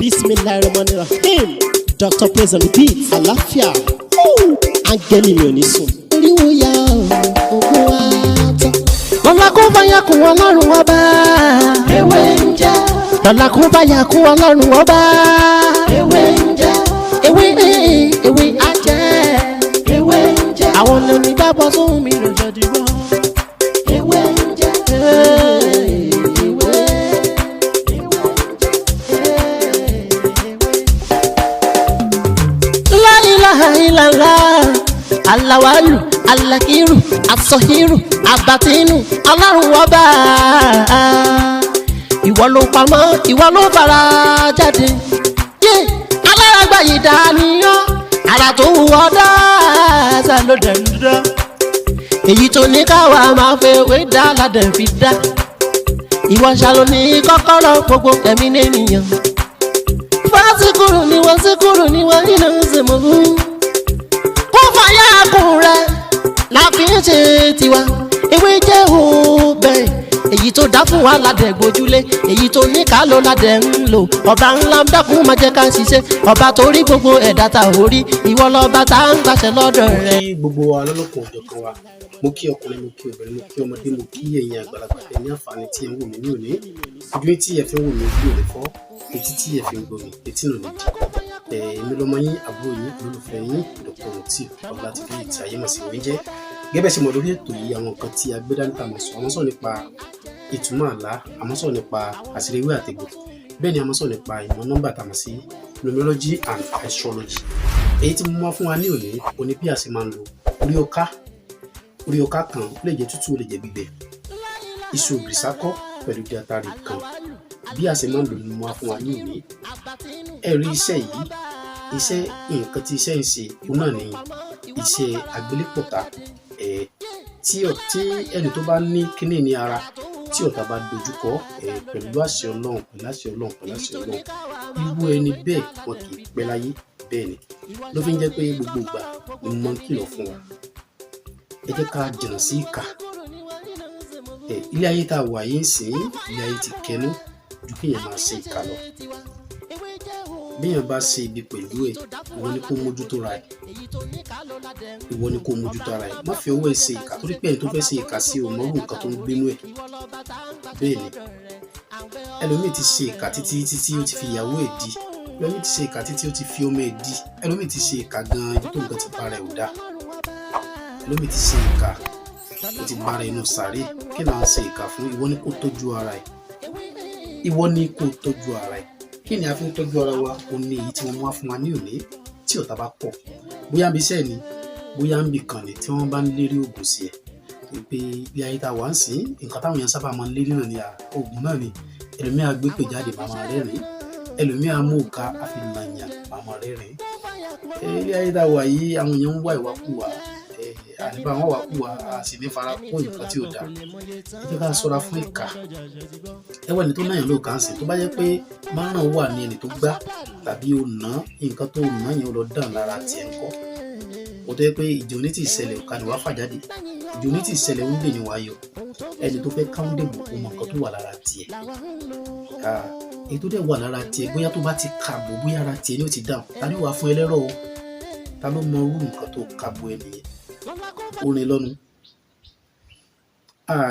Bismillahirrahmanirrahim. Dr. Praise and Repeat. Àlàáfíà. Áńgẹ́lì mi ò ní sùn. Oríwo ya ògùn wa tán. Lọ́la kó bá yà kún Ọlọ́run ọba. Ewé ń jẹ́. Lọ́la kó bá yà kún Ọlọ́run ọba. Ewé ń jẹ́. Ewé á jẹ́. Ewé ń jẹ́. Àwọn lóní gbàgbọ́ sóhun mi lọ́jọ́ dìbò. Ewé ń jẹ́. Alawalu, alakiru, asọhiru, abatinu, Ọlọ́run ọba. Ìwọ ló pamọ́, ìwọ ló fara jáde. Aláràgbà yìí dàníyàn, ara tó wù ọ́ dáadáa ló dẹ̀ ń dá. Èyí tó ní káwa máa fẹ́ wé dá ládẹ̀ fi dá. Ìwọ ṣàlò ní kọ́kọ́rọ́ gbogbo ẹ̀mí nìyẹn. Fásikúrò ni wọ́n síkúrò ni wọ́n nínú ìsìnkú. Kún rẹ̀ la fi ń ṣe tiwa. Ewé jẹ́ òbẹ̀ èyí tó dá fún wa ládẹ̀ gbójúlé, èyí tó ní ká ló ládẹ̀ ń lò. Ọba ńlá ń dákun máa jẹ́ ká ṣiṣẹ́, ọba tó rí gbogbo ẹ̀dá ta orí, ìwọ lọ́ba tá ń gbàṣẹ lọ́dọ̀ rẹ̀. Gbogbo wa lọ́lọ́kan òjọ̀kan wa, mo kí ọkùnrin, mo kí obìnrin, mo kí ọmọdé, mo kí ẹ̀yin àgbàlagbà ẹ ní àǹfààní tí ẹ ń wò mí ní òní. Ojú tí ẹ fi ń wò mí ojú ò lè fọ́, etí tí ẹ fi ń gbọ́ mi etí nù lè dì. Èmi lọmọ yín, àbúrò yín, olólùfẹ́ yín, Dr. Moti Ọlátìfẹ́ tí ayé mọ̀ sí mi jẹ́. Gẹ́gẹ́ sí mo lórí ètò yìí, àwọn nǹkan tí a gbé dání ta mọ̀ sọ, àmọ́ sọ nípa ìtumọ̀ àlá, àmọ́ sọ nípa àṣírí ewé àtegbò, bẹ́ẹ̀ ni àmọ́ sọ nípa ìmọ̀ nọ́mbà tá mọ̀ sí numerology and astrology. Èyí tí mo máa fún wa ní òní, òní bí a ṣe máa ń lo orí ọká kan, ó lè jẹ́ tútù, ó lè jẹ́ gbígbẹ, iṣu ògìrìsákọ́ pẹ̀lú diatari kan. Bí a ṣe máa ń lò ní mo máa fún wa ní òní. Ẹ̀rí iṣẹ́ yìí, iṣẹ́ nǹkan tí iṣẹ́ ń ṣe òun náà ni iṣẹ́ àgbélépọ̀tà. Tí ẹni tó bá ní kíní ní ara tí ọ̀tá bá dojúkọ pẹ̀lú àṣẹ Ọlọ́run, irú ẹni bẹ́ẹ̀ wọn kì í pẹ́ láyé. Bẹ́ẹ̀ ni ló fi ń jẹ́ pé gbogbo ìgbà ni mo máa ń kìlọ̀ fún wa, ẹ jẹ́ ká jìnnà sí ìkà. Ilé ayé tá a wà yìí ń sìn, ilé ayé ti kẹnu ju kéèyàn máa ṣe ìkà lọ. Béèyàn bá ṣe ibi pẹ̀lú ẹ̀, ìwọ ni kó mójútó ra ẹ̀. Má fi owó ẹ̀ ṣe ìkà, torí pé ẹni tó fẹ́ ṣe ìkà sí o mọ irú nǹkan tó ń gbénú ẹ̀. Bẹ́ẹ̀ ni ẹlòmíì ti ṣe ìkà títí ó ti fi ìyàwó ẹ̀ di, ẹlòmíì ti ṣe ìkà títí ó ti fi ọmọ ẹ̀ di, ẹlòmíì ti ṣe ìkà gan-an ibi tó nǹkan ti bára ẹ̀ ò dáa, ẹlòmíì ti ṣe ìkà ó ti bára inú sàárè. Kí ni à ń ṣe ìkà fún? Ìwọ ni kó tọ́jú ara ẹ̀. Kí ni a fi ń tọ́jú ara wa? Ó ní èyí tí wọ́n mú wá fún wa ní òní. Tí ọ̀tá bá pọ̀, bóyá ń bí iṣẹ́ ni, bóyá ń bí kan ni, tí wọ́n bá ń lérí oògùn sí ẹ̀, pé bí ayé tá a wà ń sìn, nǹkan táwọn èèyàn sábà máa ń lérí náà ni oògùn náà ni. Ẹlòmíì á gbé pè jáde màmá rẹ́rìn-ín, ẹlòmíì á mú òka àfihàn màmá rẹ́rìn-ín. Ilé ayé tá a wà yìí, àwọn èèyàn ń wá ìwàkuwà, àníbá wọn wà kúwà, a sì ní fara kó nǹkan tí ò dáa. Ẹ jẹ́ ká ṣọ́ra fún ìkà. Ẹwà ẹni tó náà yàn ló kàn sí, tó bá jẹ́ pé márùn wà ní ẹni tó gbá tàbí ó ná nǹkan tó ná yẹn ó lọ dàn lára tiẹ̀ ńkọ́. Ó tó yẹ pé ìjì òní ti ṣẹlẹ̀ òkà ni wàá fà jáde, ìjì òní ti ṣẹlẹ̀ ń dè ní wàá yọ. Ẹni tó fẹ́ káwọn dèbò ó mọ nǹkan tó wà lára tiẹ̀. Èyí tó dẹ̀ wà lára tiẹ̀, bóyá tó bá ti kàbò, bóyá ara tiẹ̀ ni ó ti dáhùn. Ta ni ó wà fún ẹlẹ́rọ̀ o? Ta ló mọ irú nǹkan tó kàbò ẹ nìyẹn? Orin lọ́nu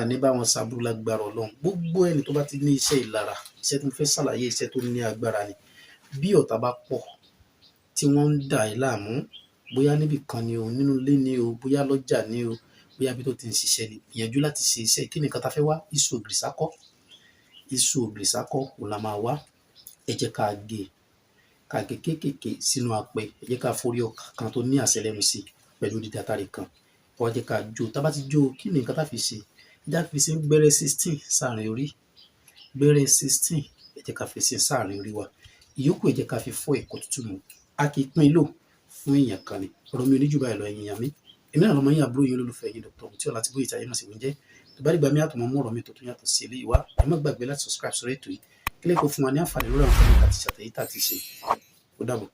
ní bá wọn ṣàbúrú lágbára Ọlọ́run. Gbogbo ẹni tó bá ti ní iṣẹ́ ìlara, iṣẹ́ tó fẹ́ ṣàlàyé, iṣẹ́ tó ní agbára ni. Bí ọ̀tá bá pọ̀ tí wọ́n ń dà ẹ́ láàmú, bóyá níbì kan ni o, nínú ilé ni o, bóyá lọ́jà ni o, bóyá bí tó ti ń ṣiṣẹ́ ni, gbìyànjú láti ṣe iṣẹ́. Kí ni nǹkan tá fẹ́ wá? Iṣu ògìrìsákọ́ òun la máa wá. Ẹ jẹ́ ká gé kéékèèké sínú apẹ, ẹ jẹ́ ká forí ọkà kan tó ní àṣẹ lẹ́nu sí pẹ̀lú dídátàrí kan. Wá jẹ́ ká jó. Tá bá ti jó, kí ni nǹkan tá fi ṣe? Ẹ jẹ́ ká fi sí gbẹ́rẹ́ 16 sáàrin orí, gbẹ́rẹ́ 16 ẹ jẹ́ ká fi sí sáàrin orí wa. Ìyókù ẹ jẹ́ ká fi fọ́ ẹ̀kọ́ tútù mu. A kì í pín lò fún èèyàn kan ni. Ọ̀rọ̀ mi ò ní jù báyìí lọ, ẹ̀yin èèyàn mi. Èmi náà lọmọ yín, àbúrò yín, olólùfẹ́ yín, Dr. Moti Ọlátìfẹ́ tí ayé mọ̀ sí mi jẹ́. Tó bá dìgbà mi àtọmọ mú ọ̀rọ̀ mi tó tún yàtọ̀ sí eléyìí wá, ẹ má gbàgbé láti subscribe sórí ètò yìí. Kílẹ̀ kó fún wa ní àǹfààní lórí àwọn kan àti ṣàtẹ̀yí tá a ti ṣe. Ó dàbọ̀.